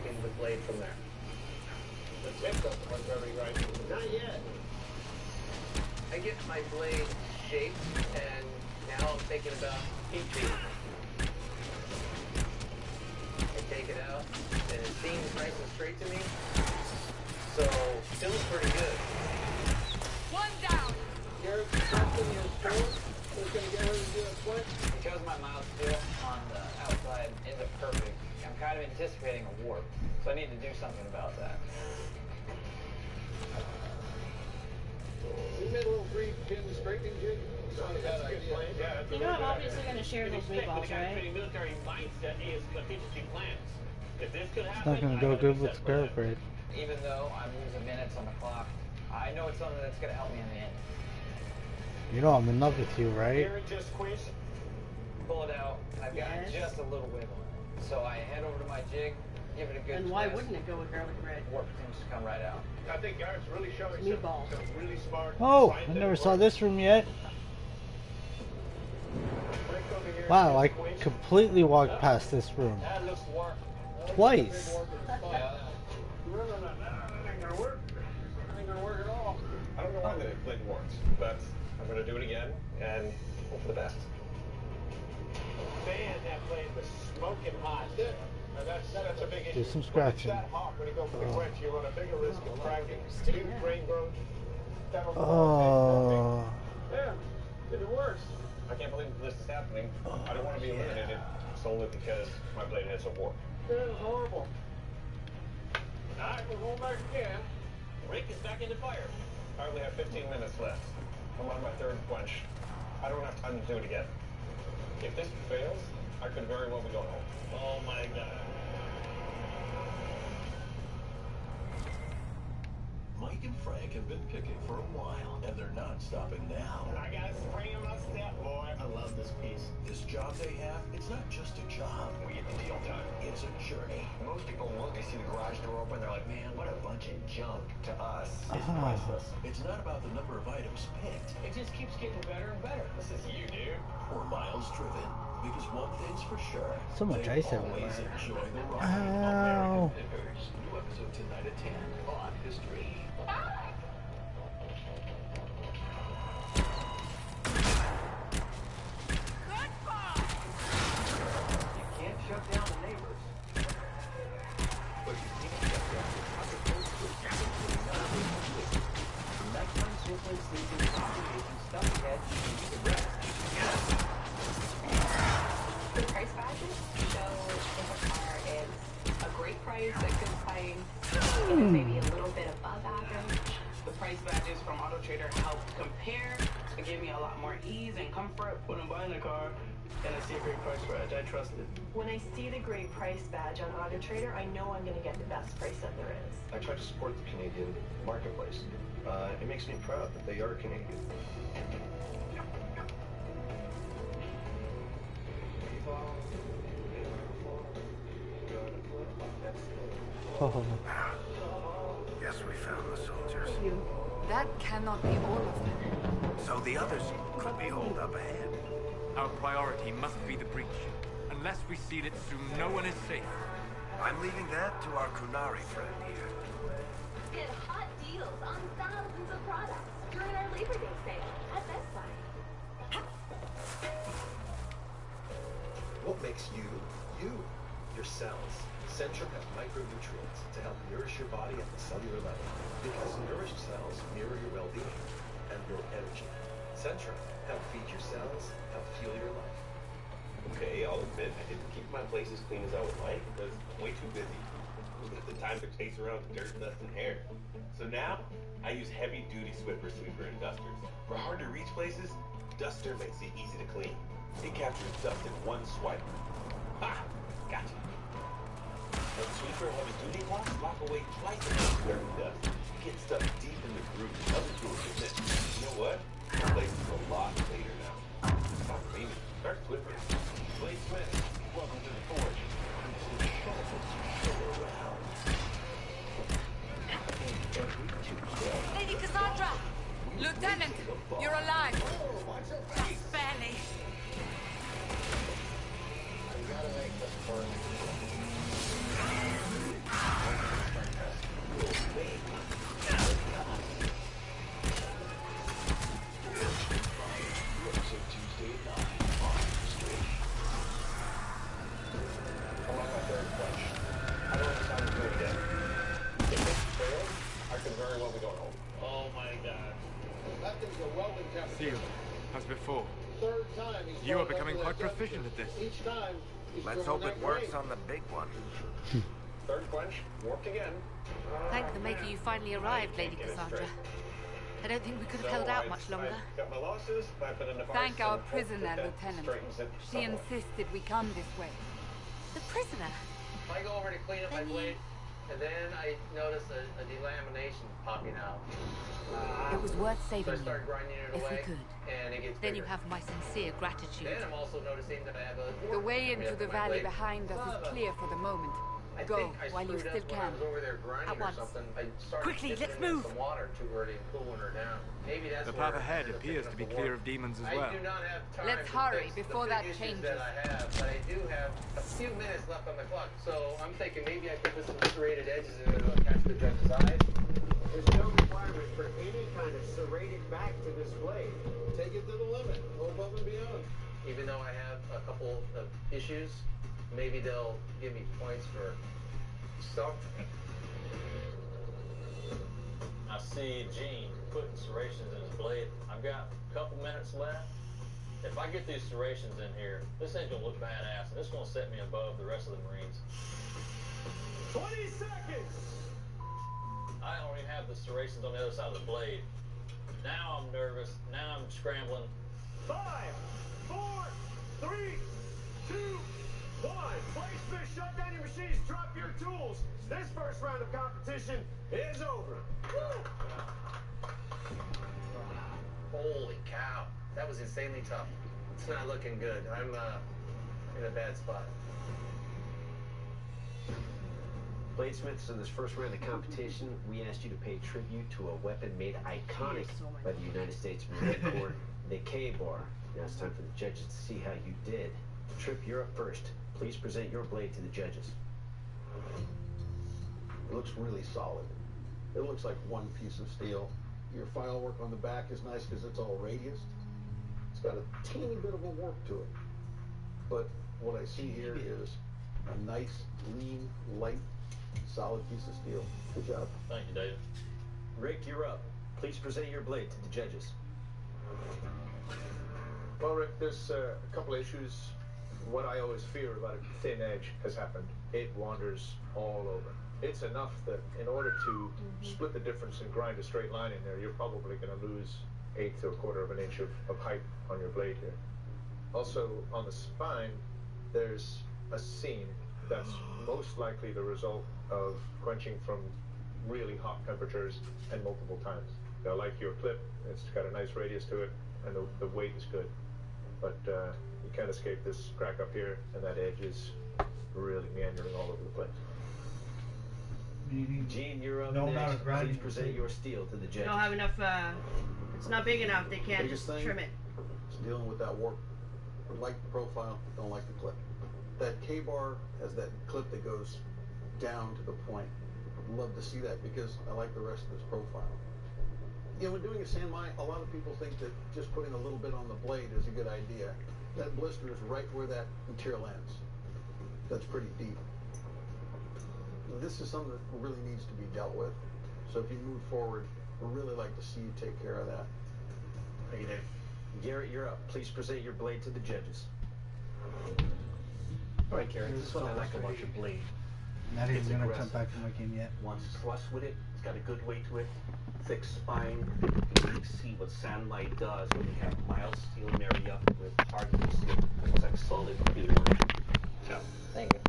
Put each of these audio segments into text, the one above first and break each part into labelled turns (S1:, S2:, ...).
S1: shaping the blade from there.
S2: The tip doesn't look very right. Not yet.
S1: I get my blade shaped, and now I'm thinking about heat treatment. I take it out, and it seems nice and straight to me. So, feels pretty good.
S3: One down!
S2: You're expecting your store is going to get her to do a split?
S1: Because my mouth feel on the outside isn't perfect, I'm kind of anticipating a warp. So I need to do something about that.
S2: We made a little 3-pin straightening jig. Not a bad idea. Yeah,
S4: You know I'm obviously going to share those meatballs, right?
S5: Military mindset is contingency plans. If this could happen,
S6: It's not gonna go good with spare bread.
S1: Even though I'm losing minutes on the clock, I know it's something that's going to help me in the end.
S6: You know I'm in love with you, right?
S5: Here, just squeeze.
S1: Pull it out, and I've got just a little wiggle. So I head over to my jig, give it a good
S4: And why wouldn't it go with garlic bread?
S1: Warp seems to come right out.
S2: I think Garrett's really showing
S4: Meatballs.
S2: some really smart.
S6: Oh, I never saw this room yet. Wow, I completely walked past this room.
S5: That looks to work.
S6: Twice.
S2: No, that ain't gonna work. That ain't gonna work at all.
S7: I don't know why the blade works, but I'm going to do it again and hope for the best.
S5: Man, that blade was smoking hot.
S2: That's a big issue.
S6: Do some scratching.
S2: When it's that hot, when you go for the quench, you run a bigger risk of cracking. New brain growth.
S6: Oh.
S2: Yeah, if it works.
S7: I can't believe this is happening. I don't want to be eliminated solely because my blade has a warp.
S2: It was horrible. Alright, we're going back again.
S5: Rick is back in the fire.
S7: I only have 15 minutes left. I'm on my third quench. I don't have time to do it again. If this fails, I could very well be going home.
S5: Oh my God.
S8: Mike and Frank have been picking for a while, and they're not stopping now.
S5: I got a spring in my step, boy.
S8: I love this piece. This job they have, it's not just a job.
S7: We get the deal done.
S8: It's a journey.
S7: Most people look, they see the garage door open, they're like, man, what a bunch of junk. To us,
S8: It's priceless. It's not about the number of items picked.
S5: It just keeps getting better and better.
S7: This is you, dude.
S8: Or miles driven. Because one thing's for sure.
S6: So much
S8: they
S6: ice everywhere.
S8: always enjoy the ride.
S6: Ow.
S8: American Pickers. New episode tonight at 10 on History.
S1: You can't shut down the neighbors.
S8: But you can't shut down the
S1: Nighttime simply sleeping, occupation, stuff ahead, and the rest.
S9: The price badges show if a car is a great price, a good price, if it's maybe a little bit above average.
S10: The price badges from Auto Trader help compare. It gave me a lot more ease and comfort when I'm buying a car, and I see a great price badge. I trust it.
S9: When I see the great price badge on Auto Trader, I know I'm going to get the best price that there is.
S11: I try to support the Canadian marketplace. It makes me proud that they are Canadian.
S6: Oh.
S12: Yes, we found the soldiers.
S3: That cannot be all of them.
S12: So the others could be holed up ahead.
S13: Our priority must be the breach. Unless we seal it soon, no one is safe.
S12: I'm leaving that to our Kunari friend here.
S14: Get hot deals on thousands of products during our Labor Day sale at Best Buy.
S11: What makes you, you? Your cells. Centrum have micronutrients to help nourish your body at the cellular level. Because nourished cells mirror your well-being and your energy. Centrum help feed your cells, help fuel your life.
S7: Okay, I'll admit I didn't keep my place as clean as I would like because I'm way too busy. At the time to chase around dirt, dust, and hair. So now, I use heavy-duty Swiffer Sweeper and Dusters. For hard-to-reach places, Duster makes it easy to clean. It captures dust in one swipe. Ha! Gotcha. And Sweeper heavy-duty cloths lock away twice as much dirt and dust. You get stuff deep in the groove other tools can miss. You know what? The place is a lot cleaner now. Stop cleaning. Start Swiffer. Blade Smith, welcome to the Forge.
S3: Lady Cassandra! Lieutenant, you're alive. Just barely.
S2: I gotta make this work.
S5: hurry when we go home. Oh my God.
S2: That thing's a welding temperature.
S13: Sealed, as before.
S2: Third time he's
S13: You are
S2: brought it up
S13: becoming
S2: to
S13: quite
S2: that
S13: proficient
S2: temperature.
S13: at this.
S2: Each time he's
S12: Let's
S2: throwing
S12: hope it
S2: that
S12: works
S2: grain.
S12: on the big one.
S5: Third quench, warped again.
S3: Thank the Maker you finally arrived, Lady Cassandra. I don't think we could have held out much longer.
S5: I got my losses, I put in the
S3: Thank our
S5: and hope
S3: prisoner,
S5: that
S3: Lieutenant.
S5: straightens it
S3: She
S5: somewhat.
S3: insisted we come this way. The prisoner?
S1: I go over to clean up my blade, and then I notice a delamination popping out.
S3: It was worth
S1: So I
S3: saving you,
S1: start grinding it
S3: if we
S1: away,
S3: could.
S1: and it gets
S3: Then you
S1: bigger.
S3: have my sincere gratitude.
S1: Then I'm also noticing that I have a...
S3: The way into the
S1: my
S3: valley
S1: blade.
S3: behind us is clear for the moment.
S1: I
S3: Go
S1: think I
S3: while you
S1: screwed
S3: still
S1: up when I
S3: can.
S1: was over there grinding
S3: At
S1: or
S3: once.
S1: something. I started
S3: Quickly,
S1: dipping
S3: let's
S1: it in
S3: move.
S1: some water too early and cooling her down. Maybe that's
S13: The
S1: where
S13: path
S1: I
S13: ahead
S1: ended up
S13: appears to
S1: picking
S13: be
S1: up the
S13: clear
S1: warp.
S13: of demons as
S1: I
S13: well.
S1: do not have time
S3: Let's
S1: to
S3: hurry
S1: fix
S3: before
S1: the
S3: that
S1: big issues
S3: changes.
S1: that I have, but I do have a few minutes left on the clock. So I'm thinking maybe I could put some serrated edges in it to catch the judge's eyes.
S2: There's no requirement for any kind of serrated back to this blade. Take it to the limit, go above and beyond.
S1: Even though I have a couple of issues, maybe they'll give me points for something.
S15: I see Gene putting serrations in his blade. I've got a couple minutes left. If I get these serrations in here, this ain't gonna look badass, and it's gonna set me above the rest of the Marines.
S2: 20 seconds!
S15: I don't even have the serrations on the other side of the blade. Now I'm nervous. Now I'm scrambling.
S2: 5, 4, 3, 2, 1. Blacksmith, shut down your machines, drop your tools. This first round of competition is over.
S1: Holy cow. That was insanely tough. It's not looking good. I'm in a bad spot.
S16: Bladesmiths, in this first round of competition, we asked you to pay tribute to a weapon made iconic by the United States Marine Corps, the K-bar. Now it's time for the judges to see how you did. Trip, you're up first. Please present your blade to the judges.
S2: It looks really solid. It looks like one piece of steel. Your file work on the back is nice because it's all radiused. It's got a teeny bit of a warp to it. But what I see here is a nice, lean, light, solid piece of steel. Good job.
S15: Thank you, David.
S16: Rick, you're up. Please present your blade to the judges.
S11: Well, Rick, there's a couple issues. What I always fear about a thin edge has happened. It wanders all over. It's enough that in order to split the difference and grind a straight line in there, you're probably going to lose 1/8 to 1/4 of an inch of height on your blade here. Also, on the spine, there's a seam that's most likely the result of quenching from really hot temperatures and multiple times. Now, like your clip, it's got a nice radius to it, and the weight is good. But you can't escape this crack up here, and that edge is really meandering all over the place.
S16: Gene, you're up
S6: No amount
S16: next.
S6: of grinding
S16: Please present your steel to the
S4: They
S16: judges.
S4: don't have enough, it's not big enough. They can't
S2: Biggest
S4: just
S2: thing
S4: trim it.
S2: is dealing with that warp. Like the profile, don't like the clip. That K-bar has that clip that goes down to the point. Love to see that because I like the rest of this profile. Yeah, when doing a sand mine, a lot of people think that just putting a little bit on the blade is a good idea. That blister is right where that material ends. That's pretty deep. This is something that really needs to be dealt with. So if you move forward, we'd really like to see you take care of that.
S16: Thank you, Dave. Garrett, you're up. Please present your blade to the judges.
S17: All right, Garrett, this is what I like about your blade.
S6: Not
S17: It's
S6: even gonna
S17: aggressive.
S6: jump back to my game yet.
S17: Once it's flush with it, it's got a good weight to it, thick spine. You can see what sandlight does when you have mild steel marry up with hard steel. It's like solid clear. So,
S1: thank you.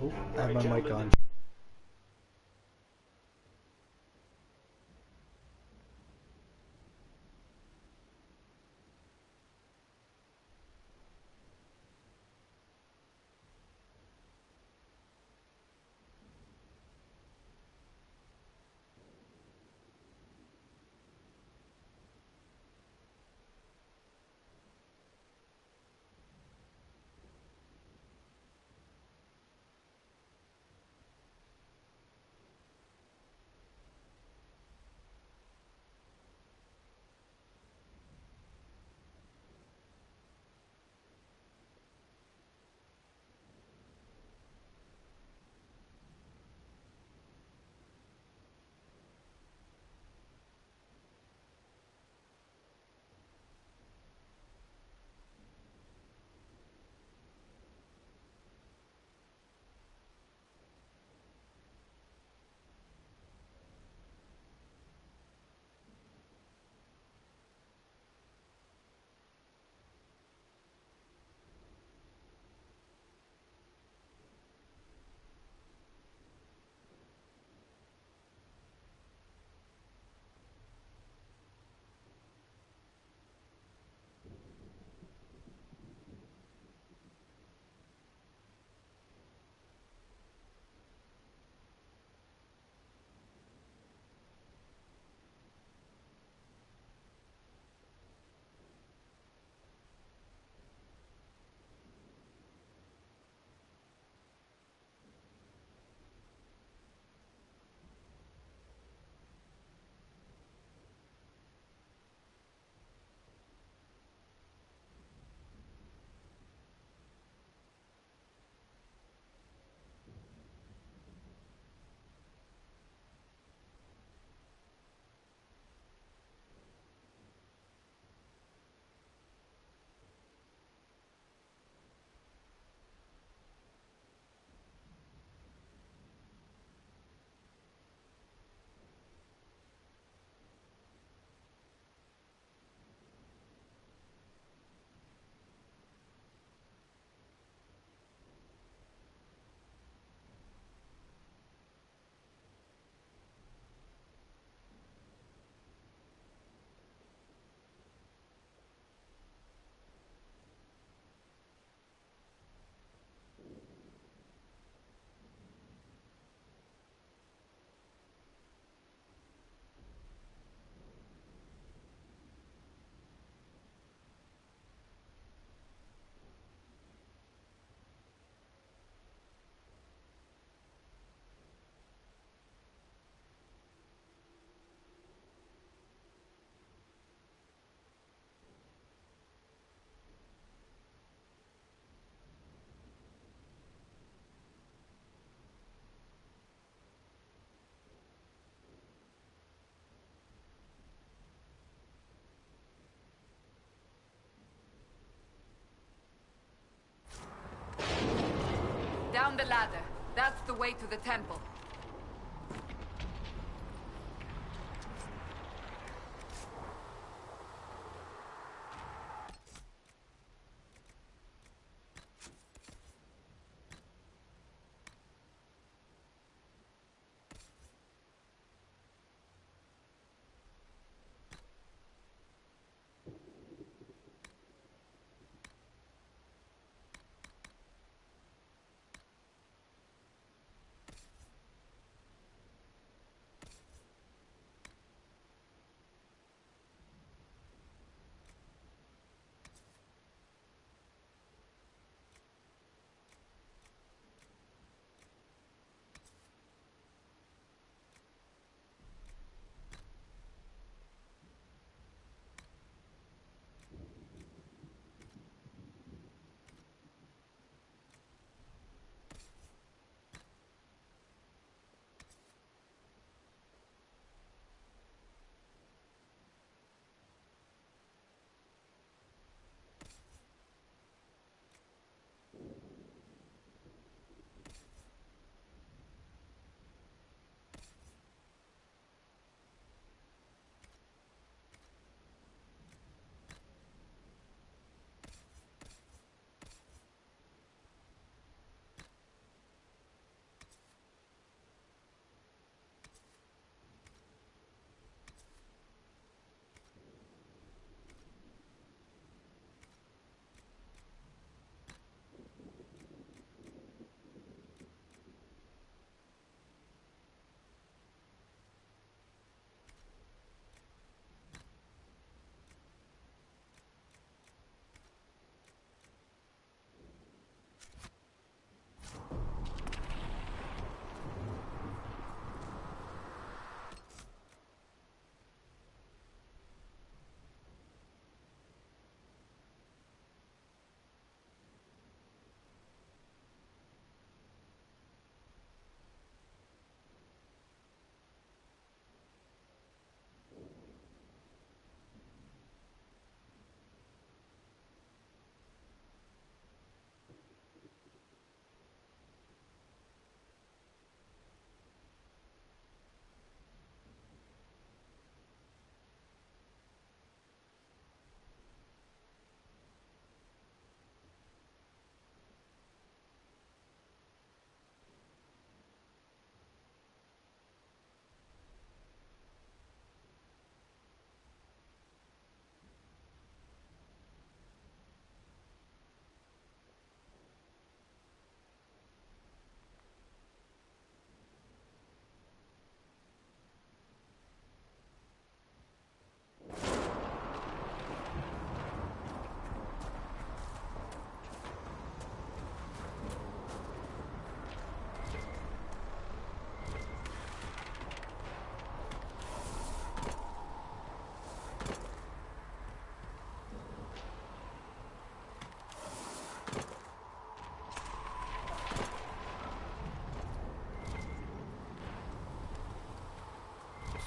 S6: Oop, I have my mic on.
S3: Down the ladder. That's the way to the temple.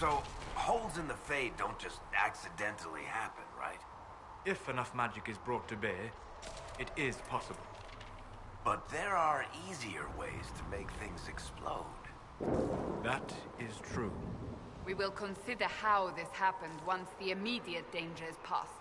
S12: So, holes in the Fade don't just accidentally happen, right?
S13: If enough magic is brought to bear, it is possible.
S12: But there are easier ways to make things explode.
S13: That is true.
S3: We will consider how this happened once the immediate danger is past.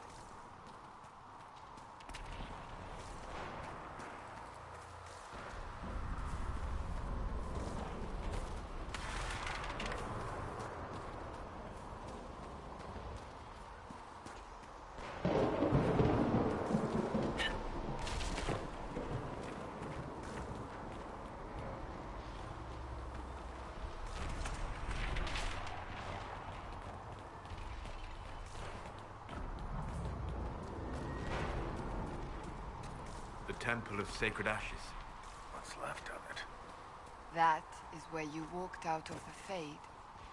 S13: Temple of Sacred Ashes.
S12: What's left of it?
S3: That is where you walked out of the Fade,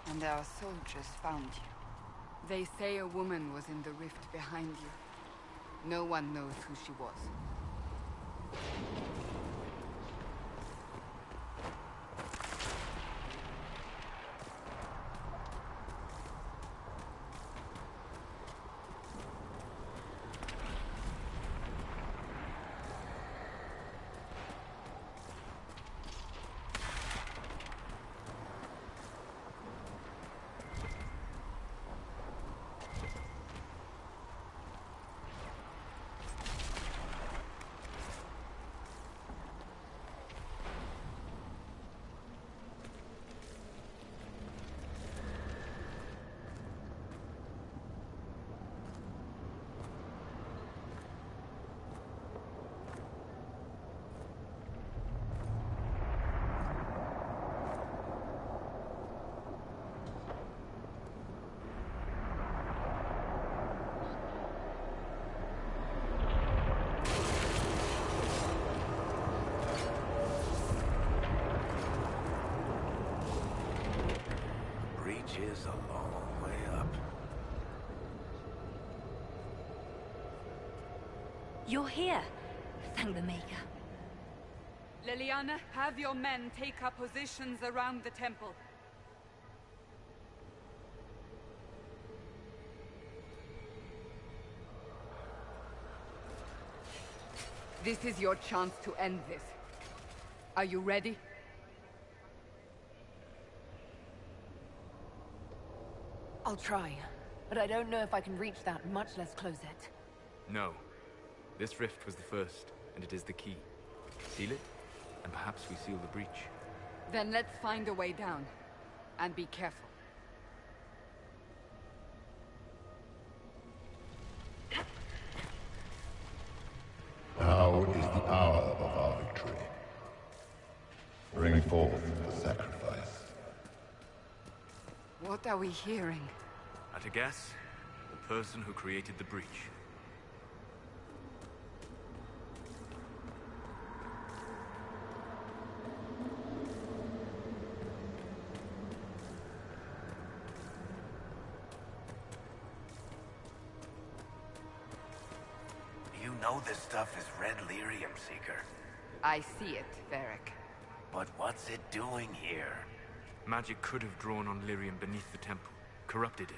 S3: and our soldiers found you. They say a woman was in the rift behind you. No one knows who she was.
S12: is a long way up.
S18: You're here. Thank the Maker.
S3: Liliana, have your men take up positions around the temple. This is your chance to end this. Are you ready?
S19: I'll try, but I don't know if I can reach that, much less close it.
S13: No. This rift was the first, and it is the key. Seal it, and perhaps we seal the breach.
S3: Then let's find a way down. And be careful.
S20: Now is the hour of our victory. Bring forth the sacrifice.
S3: What are we hearing?
S13: At a guess, the person who created the breach.
S12: You know this stuff is red lyrium, Seeker.
S3: I see it, Varric.
S12: But what's it doing here?
S13: Magic could have drawn on lyrium beneath the temple, corrupted it.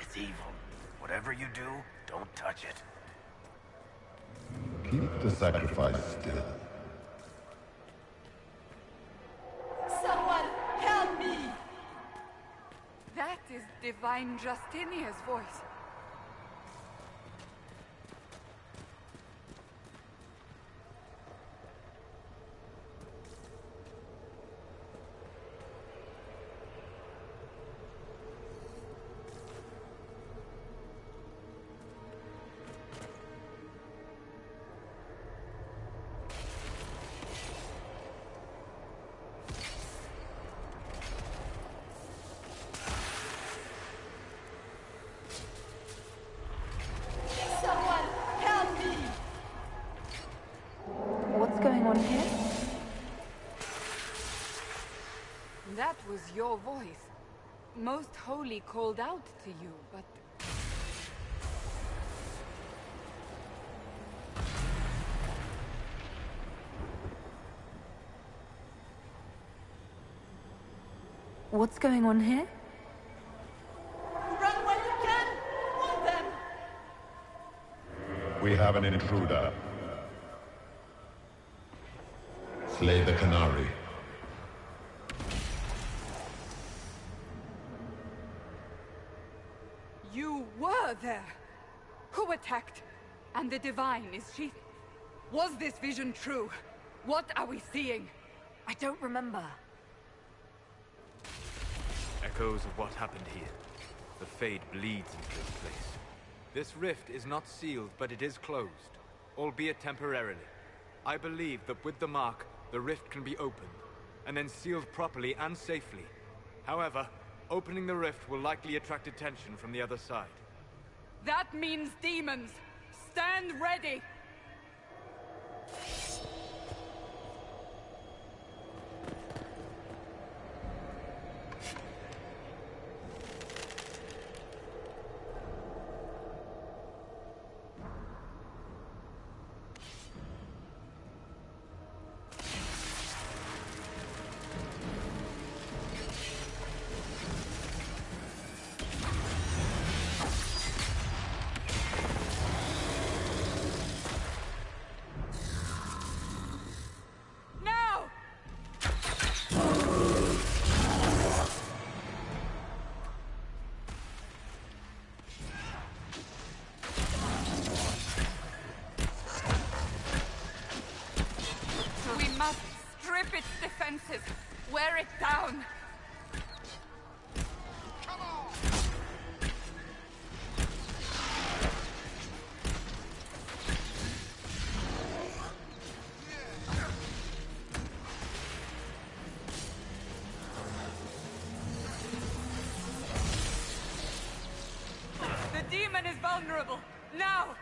S12: It's evil. Whatever you do, don't touch it.
S20: Keep the sacrifice still.
S3: Someone help me! That is Divine Justinia's voice. That was your voice. Most Holy called out to you, but...
S19: What's going on here?
S3: Run when you can! Want them!
S20: We have an intruder. Slay the Canary.
S3: You were there! Who attacked? And the Divine, is she... Was this vision true? What are we seeing?
S19: I don't remember.
S13: Echoes of what happened here. The Fade bleeds into this place. This rift is not sealed, but it is closed, albeit temporarily. I believe that with the mark, the rift can be opened, and then sealed properly and safely. However, opening the rift will likely attract attention from the other side.
S3: That means demons! Stand ready! Strip its defenses. Wear it down. The demon is vulnerable. Now!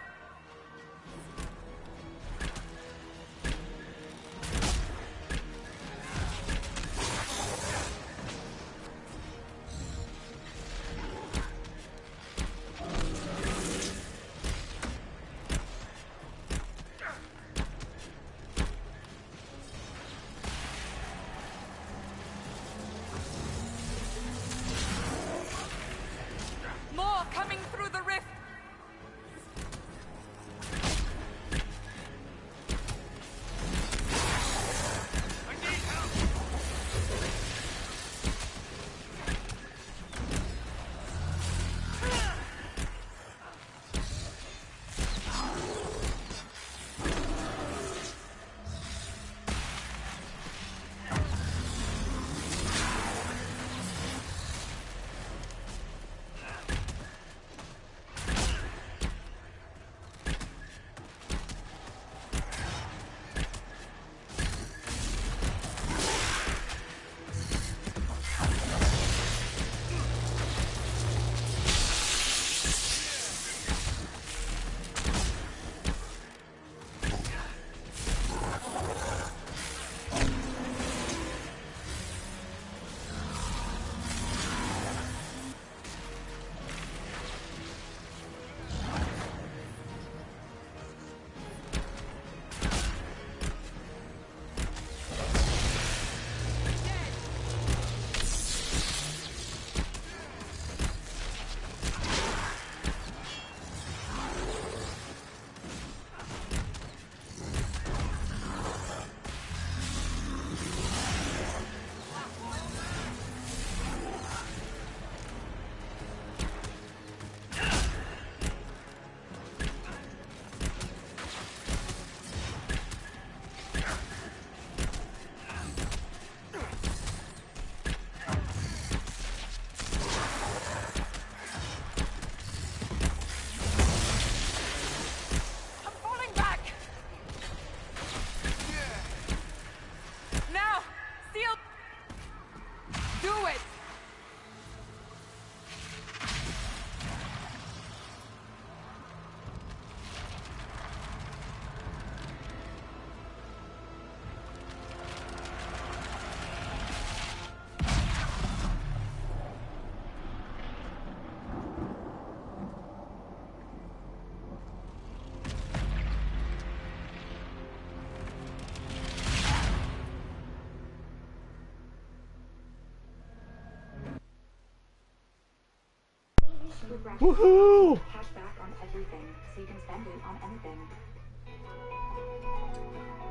S21: with rations.
S6: Woohoo!
S21: Cash back on everything, so you can spend it on anything.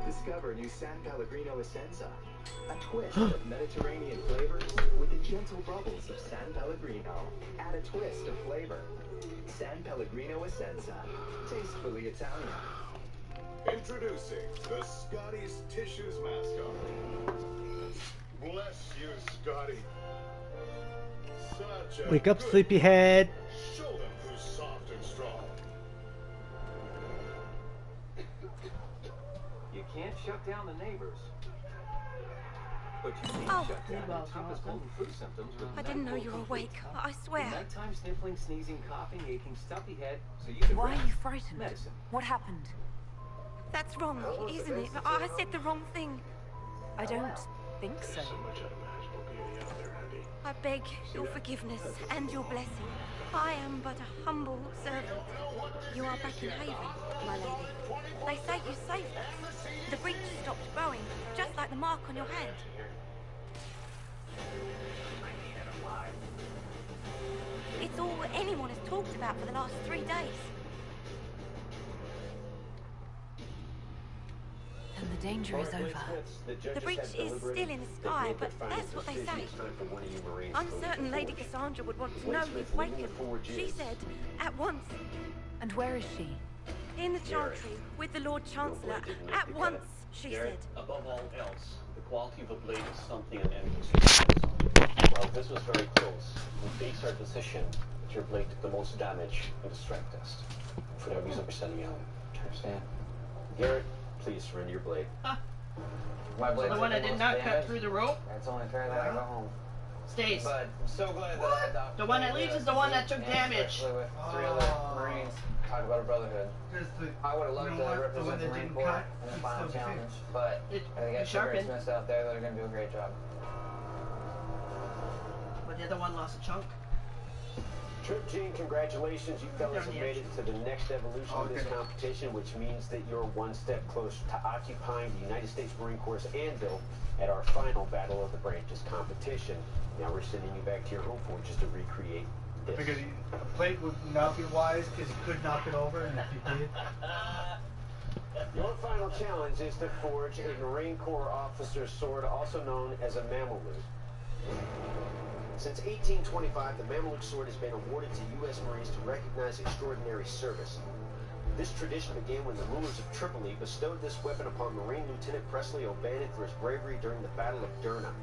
S11: Discover new San Pellegrino Essenza. A twist of Mediterranean flavors with the gentle bubbles of San Pellegrino. Add a twist of flavor. San Pellegrino Essenza. Tastefully Italian.
S22: Introducing the Scotty's Tissues mascot. Bless you, Scotty. Such a
S6: Wake up,
S22: good
S6: sleepyhead.
S22: Show them who's soft and strong.
S23: You can't shut down the neighbors. But you can
S18: Oh.
S23: shut down your toughest cold and flu symptoms with
S18: I didn't know you were awake. I swear.
S23: Nighttime sniffling, sneezing, coughing, aching, stuffy head, so you can
S19: Why are
S23: rest.
S19: you frightened?
S23: Medicine.
S19: What happened?
S18: That's wrong, isn't it? I said the wrong thing.
S19: I don't think so.
S18: I beg your forgiveness and your blessing. I am but a humble servant. You are back in haven, my lady. They say you saved us. The breach stopped bowing, just like the mark on your hand. It's all anyone has talked about for the last 3 days.
S19: And the danger is over.
S18: The breach is still in the sky, but that's what they say. I'm certain Lady Cassandra would want to know you've wakened. She said, at once.
S19: And where is she?
S18: In the Chantry, with the Lord Chancellor. At once, she said.
S17: Above all else, the quality of a blade is something an enemy can see. Well, this was very close. We based our decision that your blade took the most damage in the strength test. For that reason, we're sending you home. Do you understand? Garrett, please surrender your blade.
S1: My blade.
S4: So the one that did not cut through the rope
S1: It's only fair that I go home.
S4: stays.
S1: But I'm so glad that I had Dr.
S4: The one that leaves is the one that took damage.
S1: Especially with 3 other Marines. Talk about a brotherhood. I would have loved to represent the Marine Corps in the final challenge, but I think I got some Smiths out there that are going to do a great job.
S4: But the other one lost a chunk.
S16: Trip Gene, congratulations. You fellas have made it to the next evolution of this competition, which means that you're one step closer to occupying the United States Marine Corps' anvil at our final Battle of the Branches competition. Now we're sending you back to your home forges to recreate this.
S24: Because a plate would not be wise because you could knock it over, and if you did.
S16: Your final challenge is to forge a Marine Corps officer's sword, also known as a Mameluke. Since 1825, the Mameluke sword has been awarded to U.S. Marines to recognize extraordinary service. This tradition began when the rulers of Tripoli bestowed this weapon upon Marine Lieutenant Presley O'Bannon for his bravery during the Battle of Derna.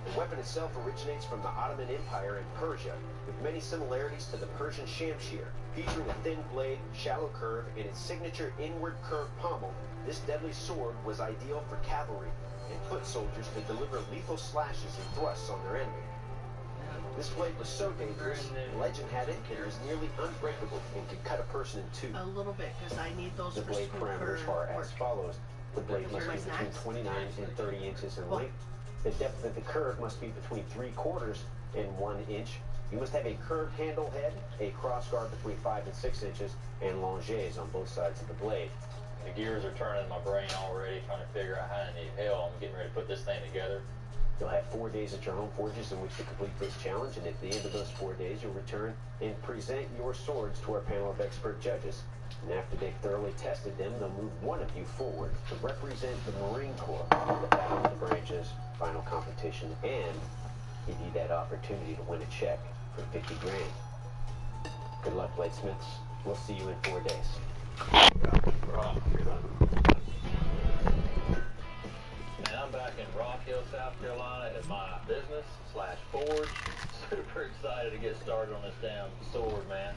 S16: The weapon itself originates from the Ottoman Empire in Persia, with many similarities to the Persian shamshir. Featuring a thin blade, shallow curve, and its signature inward curved pommel, this deadly sword was ideal for cavalry and foot soldiers to deliver lethal slashes and thrusts on their enemy. This blade was so dangerous, legend had it that it was nearly unbreakable and could cut a person in two.
S4: A little bit, because I need those
S16: The
S4: for
S16: blade
S4: school
S16: parameters
S4: for
S16: are as follows. The blade must be between 29 and 30 inches in length. The depth of the curve must be between 3/4 and 1 inch. You must have a curved handle head, a crossguard between 5 and 6 inches, and longes on both sides of the blade.
S15: The gears are turning in my brain already, trying to figure out how in the hell I'm getting ready to put this thing together.
S16: You'll have 4 days at your home forges in which to complete this challenge, and at the end of those 4 days, you'll return and present your swords to our panel of expert judges. And after they've thoroughly tested them, they'll move one of you forward to represent the Marine Corps in the Battle of the Branches final competition, and give you that opportunity to win a check for 50 grand. Good luck, bladesmiths. We'll see you in 4 days.
S15: Man, I'm back in Rock Hill, South Carolina at my business / forge. Super excited to get started on this damn sword, man.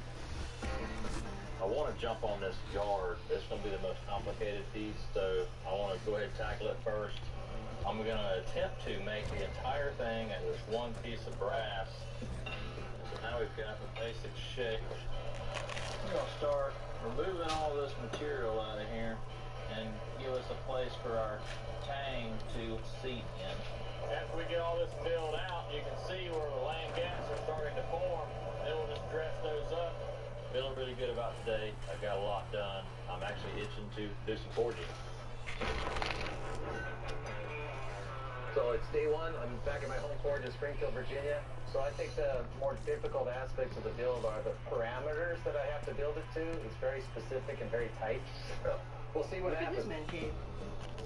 S15: I want to jump on this yard. It's going to be the most complicated piece, so I want to go ahead and tackle it first. I'm going to attempt to make the entire thing out of this one piece of brass. So now we've got the basic shape. We're going to start removing all this material out of here and give us a place for our tang to seat in. After we get all this filled out, you can see where the land gaps are starting to form. Then we'll just dress those up. Feeling really good about today. I got a lot done. I'm actually itching to do some forging. So it's day one. I'm back at my home forge in Springfield, Virginia. So I think the more difficult aspects of the build are the parameters that I have to build it to. It's very specific and very tight. So we'll see what happens.
S4: Look at this man cave.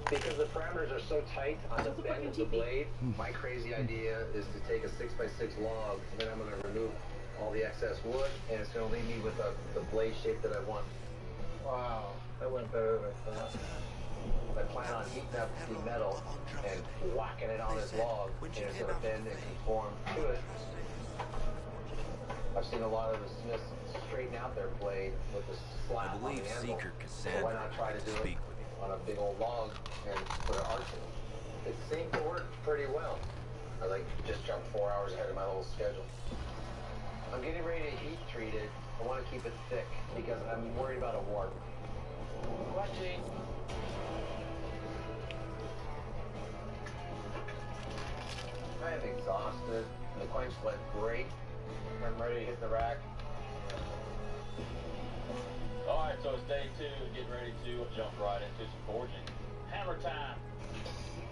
S15: Because the parameters are so tight on the bend of the blade, my crazy idea is to take a 6x6 log, and then I'm going to remove all the excess wood, and it's going to leave me with the blade shape that I want. Wow, that went better than I thought. I plan on heating up the metal and whacking it on this log, and it's going to bend and conform to it. I've seen a lot of the smiths straighten out their blade with the slab on the anvil. So why not try to do it on a big old log and put an arch in it? It seemed to work pretty well. I just jumped 4 hours ahead of my little schedule. I'm getting ready to heat treat it. I want to keep it thick because I'm worried about a warp. Watching. I am exhausted. The quench went great. I'm ready to hit the rack.
S8: Alright, so it's day 2, getting ready to jump right into some forging. Hammer time!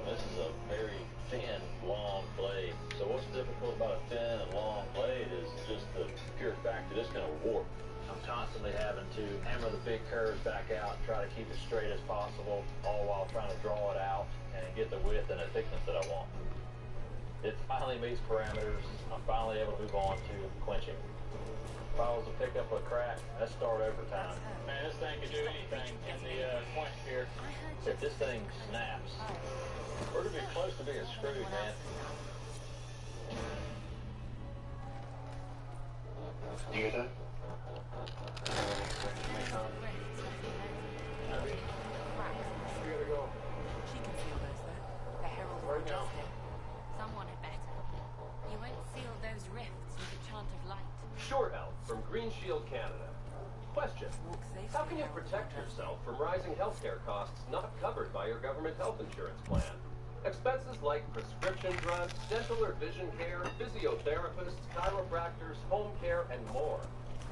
S8: This is a very thin, long blade. So what's difficult about a thin and long blade is just the pure fact that it's going to warp. I'm constantly having to hammer the big curves back out, try to keep it straight as possible, all while trying to draw it out and get the width and the thickness that I want. It finally meets parameters. I'm finally able to move on to quenching. If I was to pick up a crack, that's start over time. Man, this thing can do anything in the quench here. If this thing snaps, we're going to be close to being screwed, man.
S11: You hear that?
S15: We gotta go.
S19: She can feel those though. The herald
S15: Right now.
S19: does it.
S18: Someone had better. You won't seal those rifts with a chant of light.
S9: Shore Health from Green Shield Canada. Question: how can you protect yourself from rising healthcare costs not covered by your government health insurance plan? Expenses like prescription drugs, dental or vision care, physiotherapists, chiropractors, home care, and more.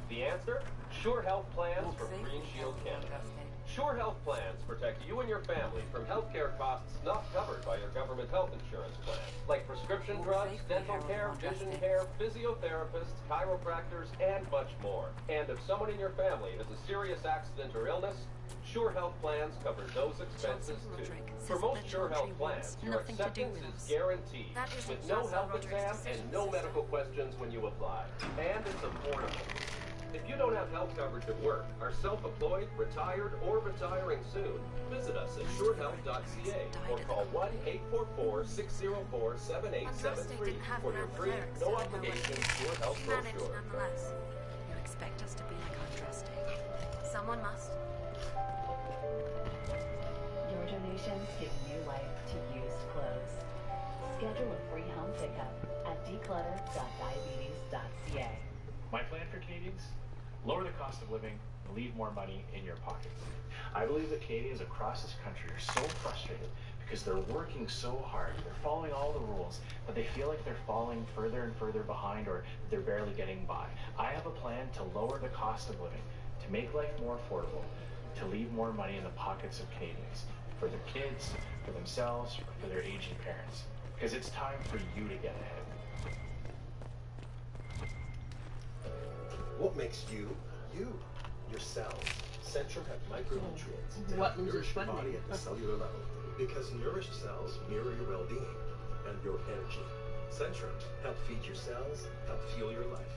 S9: The answer? Shore Health Plans from Green Shield Canada. Shore Health Plans protect you and your family from healthcare costs not covered by your government health insurance plan, like prescription drugs, dental care, vision care, physiotherapists, chiropractors, and much more. And if someone in your family has a serious accident or illness, Shore Health Plans cover those expenses too. For most Shore Health plans, your acceptance is guaranteed, with no health exam and no medical questions when you apply. And it's affordable. If you don't have health coverage at work, are self-employed, retired, or retiring soon, visit us at shorehealth.ca or call 1-844-604-7873 for your free, no-obligation Shore Health brochure.
S18: You expect us to be like our trusty. Someone must.
S21: Your donations give new life to used clothes. Schedule a free home pickup at declutter.diabetes.ca.
S10: My plan for Canadians? Lower the cost of living and leave more money in your pockets. I believe that Canadians across this country are so frustrated because they're working so hard, they're following all the rules, but they feel like they're falling further and further behind or they're barely getting by. I have a plan to lower the cost of living, to make life more affordable, to leave more money in the pockets of Canadians, for their kids, for themselves, or for their aging parents. Because it's time for you to get ahead.
S11: What makes you, you? Your cells. Centrum have micronutrients to
S4: What
S11: help nourish your
S4: funny?
S11: body at the cellular level. Because nourished cells mirror your well-being and your energy. Centrum help feed your cells, help fuel your life.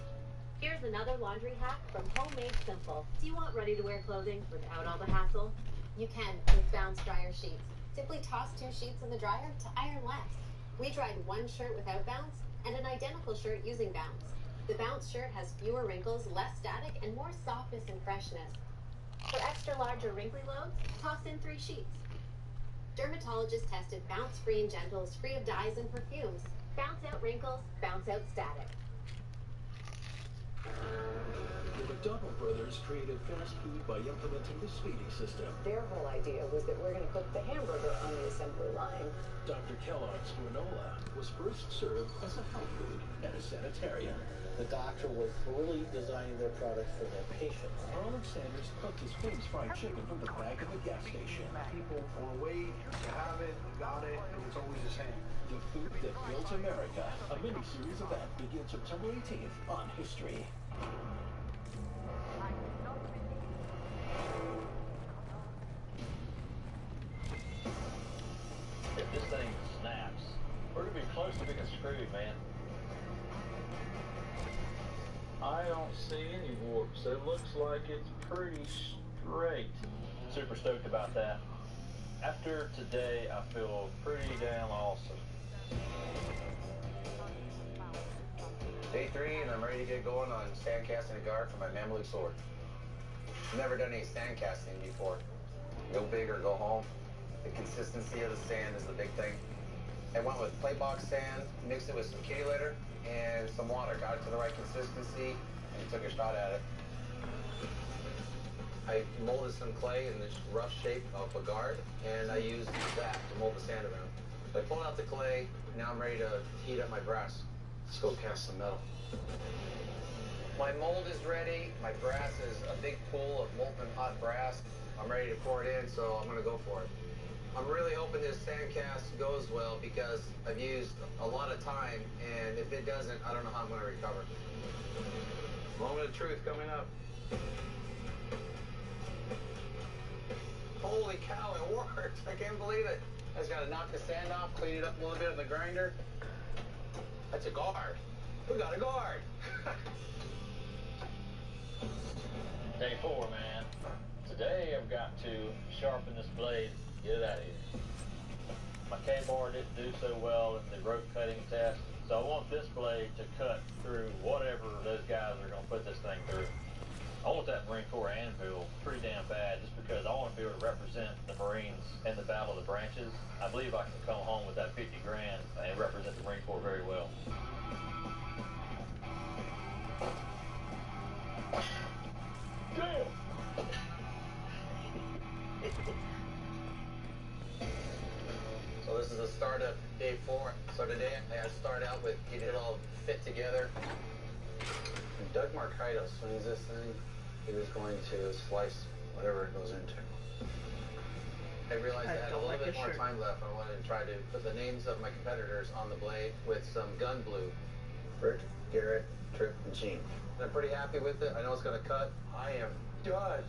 S14: Here's another laundry hack from Homemade Simple. Do you want ready-to-wear clothing without all the hassle? You can with Bounce dryer sheets. Simply toss 2 sheets in the dryer to iron less. We dried 1 shirt without Bounce and an identical shirt using Bounce. The Bounce shirt has fewer wrinkles, less static, and more softness and freshness. For extra large or wrinkly loads, toss in 3 sheets. Dermatologists tested Bounce Free and Gentles free of dyes and perfumes. Bounce out wrinkles, bounce out static.
S11: The McDonald brothers created fast food by implementing the Speedy system.
S25: Their whole idea was that we're going to cook the hamburger on the assembly line.
S11: Dr. Kellogg's granola was first served as a health food at a sanitarium.
S26: The doctor was really designing their product for their patients.
S11: Arnold Sanders cooked his famous fried chicken from the back of a gas station.
S24: People were waiting to have it, we got it, It's always the same.
S17: The Food That Built America, a mini-series event, begins September 18th on History.
S15: If this thing snaps, we're gonna be close to being screwed, man.
S8: I don't see any warps. It looks like it's pretty straight.
S15: Super stoked about that. After today, I feel pretty damn awesome.
S1: Day 3, and I'm ready to get going on sand casting a guard for my Mameluke sword. Never done any sand casting before. Go big or go home. The consistency of the sand is the big thing. I went with play box sand, mixed it with some kitty litter and some water. Got it to the right consistency and took a shot at it. I molded some clay in this rough shape of a guard, and I used that to mold the sand around. I pulled out the clay. Now I'm ready to heat up my brass. Let's go cast some metal. My mold is ready. My brass is a big pool of molten hot brass. I'm ready to pour it in, so I'm gonna go for it. I'm really hoping this sand cast goes well because I've used a lot of time, and if it doesn't, I don't know how I'm gonna recover. Moment of truth coming up. Holy cow, it worked. I can't believe it. I just gotta knock the sand off, clean it up a little bit on the grinder. That's a guard. We got a guard.
S15: Day 4, man. Today I've got to sharpen this blade, get it out of here. My K-bar didn't do so well in the rope cutting test, so I want this blade to cut through whatever those guys are going to put this thing through. I want that Marine Corps anvil pretty damn bad, just because I want to be able to represent the Marines in the Battle of the Branches. I believe I can come home with that 50 grand and represent the Marine Corps very well. Damn!
S1: So this is the start of day 4. So today I had to start out with getting it all fit together. And Doug Markaitis swings this thing. He was going to slice whatever it goes into. I realized I had a little bit more time left. I wanted to try to put the names of my competitors on the blade with some gun glue. Bert, Garrett, Tripp, and Gene. And I'm pretty happy with it. I know it's going to cut. I am done.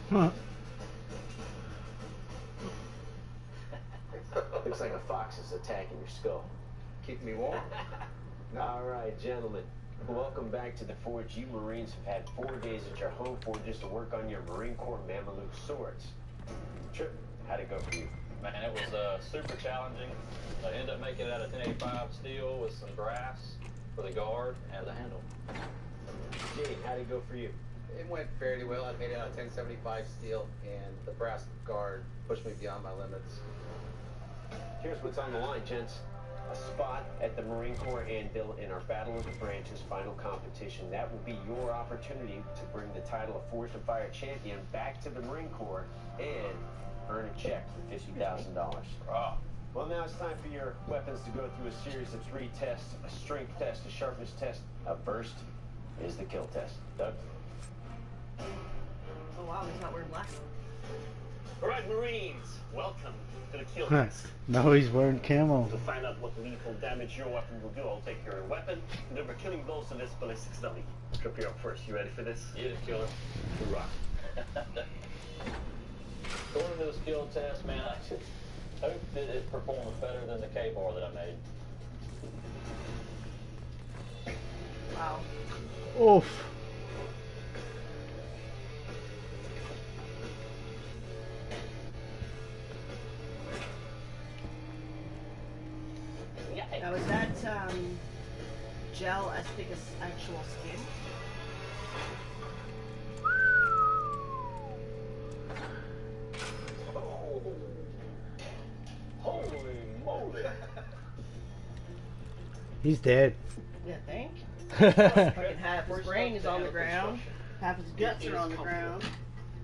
S6: Huh.
S16: Looks like a fox is attacking your skull.
S1: Keeping me warm.
S16: All right, gentlemen. Welcome back to the Forge. You Marines have had 4 days at your home forges to work on your Marine Corps Mameluke swords. Tripp, how'd it go for you?
S15: Man, it was super challenging. I ended up making it out of 1085 steel with some brass for the guard and the handle.
S16: Gene, how'd it go for you?
S1: It went fairly well. I made it out of 1075 steel, and the brass guard pushed me beyond my limits.
S16: Here's what's on the line, gents. A spot at the Marine Corps Anvil in our Battle of the Branches final competition. That will be your opportunity to bring the title of Forged and Fire Champion back to the Marine Corps and earn a check for $50,000.
S15: Wow.
S16: Well, now it's time for your weapons to go through a series of 3 tests: a strength test, a sharpness test. Up first is the kill test. Doug?
S4: Oh wow, he's not wearing black.
S17: All right, Marines, welcome to the kill test.
S6: Now he's wearing camo.
S17: To find out what lethal damage your weapon will do, I'll take your weapon and deliver killing blows to this ballistics dummy. Trip, you're up first. You ready for this?
S15: Yeah, killer.
S17: Hoorah.
S15: Going into the skill test, man, I just hope that it performs better than the K-bar that I made.
S4: Wow.
S6: Oof.
S4: Now is that gel as thick as actual skin?
S15: Oh. Holy moly.
S6: He's dead.
S4: Yeah, think? Fucking half his brain is on the ground, half his guts are on the ground.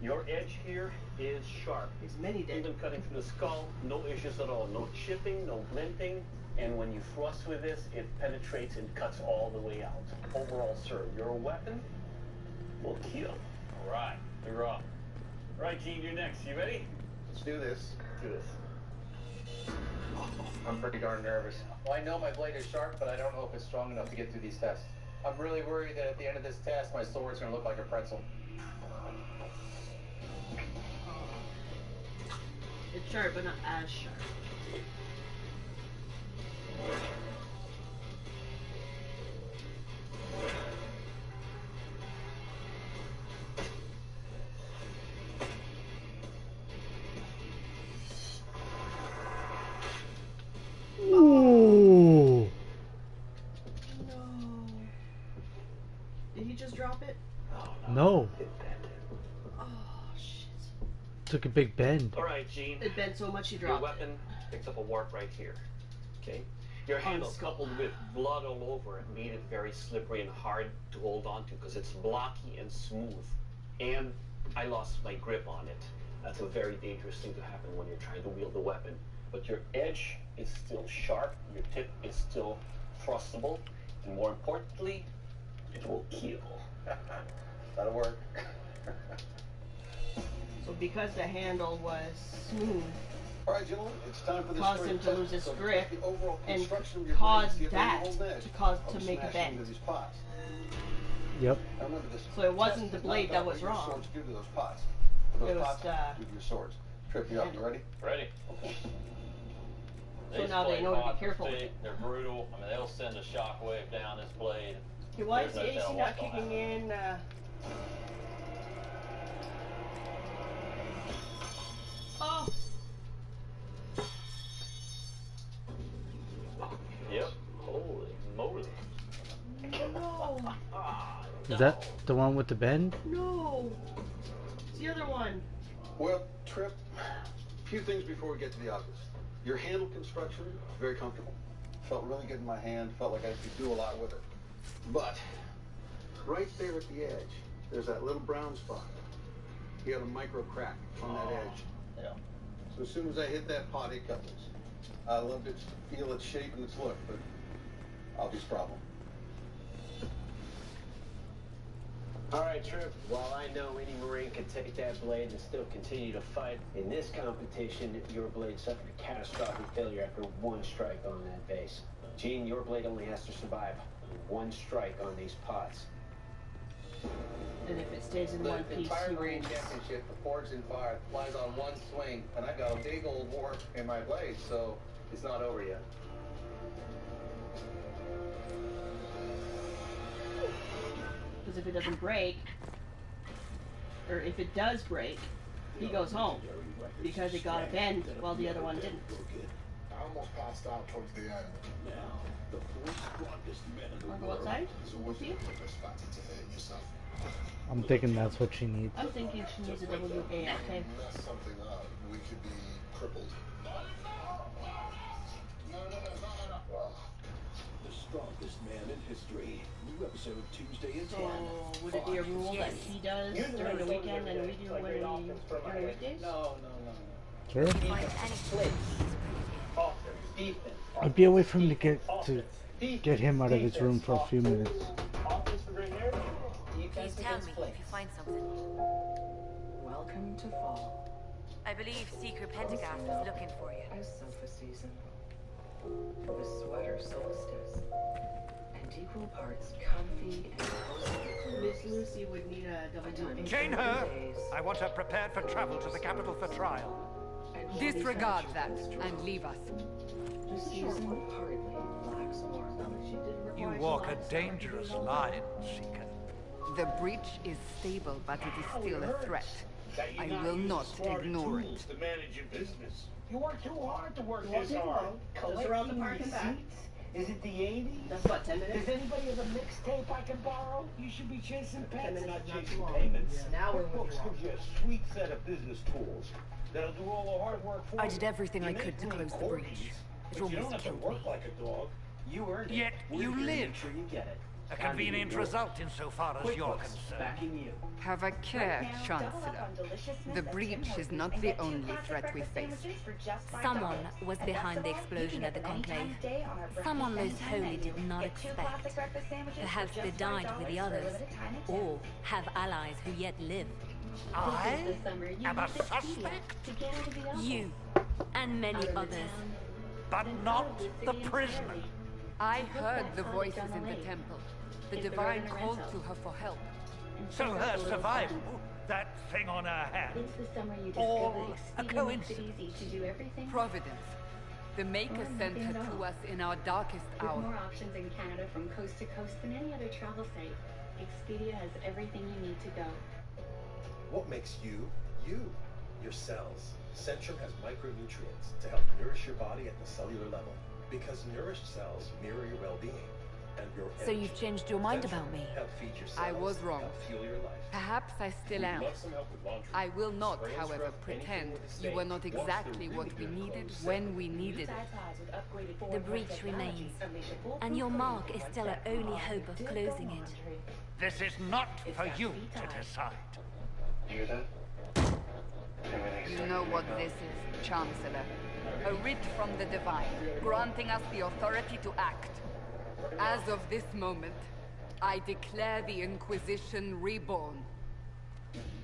S17: Your edge here is sharp.
S4: He's mini dead.
S17: Even cutting through the skull, no issues at all. No chipping, no glinting. And when you thrust with this, it penetrates and cuts all the way out. Overall, sir, your weapon will kill.
S15: All right, we're up.
S17: All right, Gene, you're next. You ready?
S1: Let's do this.
S10: Do this.
S1: I'm pretty darn nervous. Well, I know my blade is sharp, but I don't know if it's strong enough to get through these tests. I'm really worried that at the end of this test, my sword's gonna look like a pretzel.
S4: It's sharp, but not as sharp.
S6: Ooh.
S4: No. Did he just drop it?
S6: No.
S4: Oh, shit.
S6: Took a big bend.
S17: Alright, Gene.
S4: It bent so much he
S17: Your
S4: dropped
S17: weapon picks up a warp right here. Okay? Your handle, coupled with blood all over it, made it very slippery and hard to hold on to because it's blocky and smooth. And I lost my grip on it. That's a very dangerous thing to happen when you're trying to wield the weapon. But your edge is still sharp, your tip is still thrustable, and more importantly, it will kill.
S1: That'll work.
S4: So because the handle was smooth,
S2: All right, gentlemen, it's time for this
S4: caused him
S2: straight
S4: to lose his
S2: test. So
S4: grip
S2: check the overall
S4: and
S2: construction of your
S4: caused
S2: blades, see if
S4: that
S2: they hold edge.
S4: to make a
S2: Smash
S4: bend.
S2: into these pots.
S6: Yep.
S2: Now remember, this
S4: So it wasn't
S2: test
S4: the
S2: is
S4: blade
S2: not
S4: that
S2: about
S4: was
S2: what your
S4: wrong.
S2: swords do to those pots. Those
S4: It was
S2: pots do to your swords. Trip you up. You ready?
S15: Ready?
S2: Okay.
S4: So
S15: These
S4: now they
S15: blade
S4: know to be
S15: pots are
S4: careful with
S15: thick,
S4: it.
S15: They're brutal. I mean, they'll send a shockwave down this blade.
S4: Okay, why is
S15: There's
S4: the
S15: no
S4: AC
S15: telling
S4: not
S15: what's gonna
S4: kicking in? Oh!
S15: Yep. Holy moly.
S4: No!
S6: Is that the one with the bend?
S4: No! It's the other one.
S2: Well, Trip, a few things before we get to the obvious. Your handle construction, very comfortable. Felt really good in my hand. Felt like I could do a lot with it. But right there at the edge, there's that little brown spot. You got a micro crack on that edge.
S15: Yeah.
S2: So as soon as I hit that pot, it couples. I loved its feel, its shape, and its look, but obvious problem.
S16: All right, Trip. While I know any Marine can take that blade and still continue to fight, in this competition, your blade suffered a catastrophic failure after one strike on that base. Gene, your blade only has to survive one strike on these pots.
S4: And if it stays in
S1: The
S4: one piece,
S1: entire
S4: he
S1: Marine
S4: wins.
S1: Championship, the Forged in Fire, flies on one swing, and I got a big old warp in my blade, so it's not over yet.
S4: Because if it doesn't break, or if it does break, he goes home. Because it got a bend while the other one didn't.
S22: I almost passed out towards the end. Now, the four strongest men in the
S4: Wanna go
S22: world.
S4: outside?
S22: So what's your purpose fighting to hurt yourself?
S6: I'm thinking that's what she needs.
S4: I'm thinking she needs a WALK.
S22: Mess something up, we could be crippled. The strongest man in history. New episode Tuesday at 10.
S4: So would it be a rule that he does during the weekend and we do when during the weekdays?
S24: No.
S6: Sure.
S18: Find anything.
S6: I'd be away from him to get him out of his room for a few minutes.
S18: Please tell me if you find something.
S21: Welcome to fall.
S18: I believe Secret Pentagast was looking for you.
S21: A sofa season. For the sweater solstice. And equal parts comfy and cozy.
S4: Miss Lucy would need a WALK.
S5: Chain her! I want her prepared for travel to the capital for trial.
S3: Disregard that and leave us.
S21: The season hardly lacks warmth.
S5: You walk a dangerous line, Seeker.
S3: The breach is stable, but it is still a threat. I will not ignore it.
S22: To manage your business.
S7: You work too hard to work
S4: You won't
S7: this
S4: take
S7: hard.
S4: long. Just around the park and back.
S7: Is it the 80s?
S4: That's what, 10 minutes?
S7: Does anybody have a mixtape I can borrow? You should be chasing
S4: 10
S7: pets,
S4: minutes,
S7: not
S4: not
S7: chasing
S4: too long.
S7: payments.
S4: Yeah. Now we're
S7: Books
S4: moving
S7: gives you a sweet set of business tools that'll do all the hard work for you.
S19: I did everything I
S7: You
S19: could to
S7: make
S19: close the
S7: good
S19: breach.
S7: corgis,
S19: It
S7: but you don't
S19: almost
S7: have to
S19: killed
S7: work
S19: me.
S7: like a dog. You earned it.
S5: Yet
S7: We're
S5: you
S7: here to
S5: live.
S7: make sure you get it.
S5: A convenient result insofar as you're concerned.
S7: Backing you.
S3: Have a care, Chancellor. The breach is not the only threat we face.
S18: Someone was behind the explosion at the conclave. Someone most holy did not expect. Perhaps they died with the others, or have allies who yet live.
S5: I am a suspect?
S9: You, and many others.
S5: But not the prisoner.
S3: I heard the voices in the temple. The divine called to her for help.
S5: So her survival, that thing on her hand,
S12: It's the summer you
S5: all
S12: discovered
S5: a
S12: Expedia makes it
S5: coincidence.
S12: easy to do everything.
S3: Providence. The Maker sent her to us in our darkest
S12: With
S3: hour.
S12: more options in Canada from coast to coast than any other travel site, Expedia has everything you need to go.
S11: What makes you, you? Your cells. Centrum has micronutrients to help nourish your body at the cellular level. Because nourished cells mirror your well-being. And your
S19: So you've changed your mind about me?
S11: Help feed your cells,
S3: I was wrong.
S11: help fuel your life.
S3: Perhaps I still am. I will not, however, pretend you were not exactly what we needed when we needed it.
S9: The breach remains, and your mark is still our only hope of closing it.
S5: This is not for you to decide.
S1: You hear that?
S3: You know what this is, Chancellor. A writ from the Divine, granting us the authority to act. As of this moment, I declare the Inquisition reborn.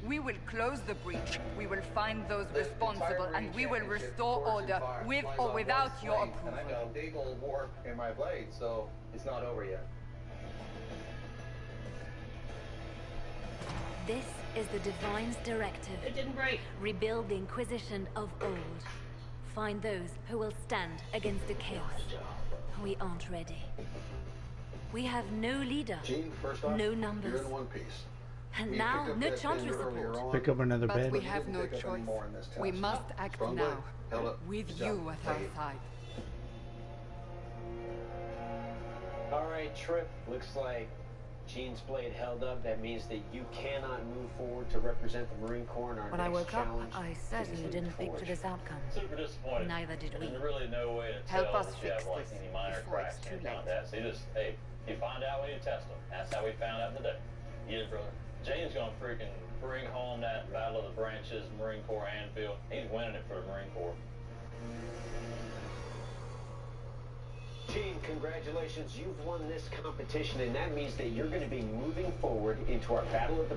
S3: We will close the breach, we will find those responsible, and we will restore order, with or without your approval.
S1: And I got a big old warp in my blade, so it's not over yet.
S9: This is the Divine's directive.
S4: It didn't break.
S9: Rebuild the Inquisition of old. Find those who will stand against the chaos. We aren't ready. We have no leader,
S2: Gene, first off,
S9: no numbers,
S2: you're in one piece.
S9: and
S2: You
S9: now
S2: picked up
S9: no
S2: that
S9: chantry
S2: bend earlier
S9: support.
S2: on,
S6: Pick up another
S3: But
S6: bed.
S3: we have no
S2: Pick up any
S3: choice.
S2: more in this
S3: We
S2: task.
S3: must act
S2: Strong
S3: now,
S2: blade. Held up.
S3: with
S2: Good
S3: you
S2: job.
S3: at our side.
S16: Alright, Trip. Looks like Gene's blade held up. That means that you cannot move forward to represent the Marine Corps in our
S19: When I
S16: next
S19: woke up,
S16: challenge.
S19: I certainly didn't think for this outcome.
S8: Super disappointed.
S19: Neither did we.
S8: There's really no way to
S3: Help
S8: tell
S3: us
S8: if you have
S3: fix
S8: like
S3: this
S8: any minor
S3: before
S8: cracks
S3: it's
S8: or
S3: too
S8: anything like
S3: late.
S8: that. So you just, hey, you find out when you test them. That's how we found out today. Yeah, brother. Jane's gonna freaking bring home that Battle of the Branches, Marine Corps Anfield. He's winning it for the Marine Corps.
S16: Gene, congratulations. You've won this competition, and that means that you're going to be moving forward into our Battle of the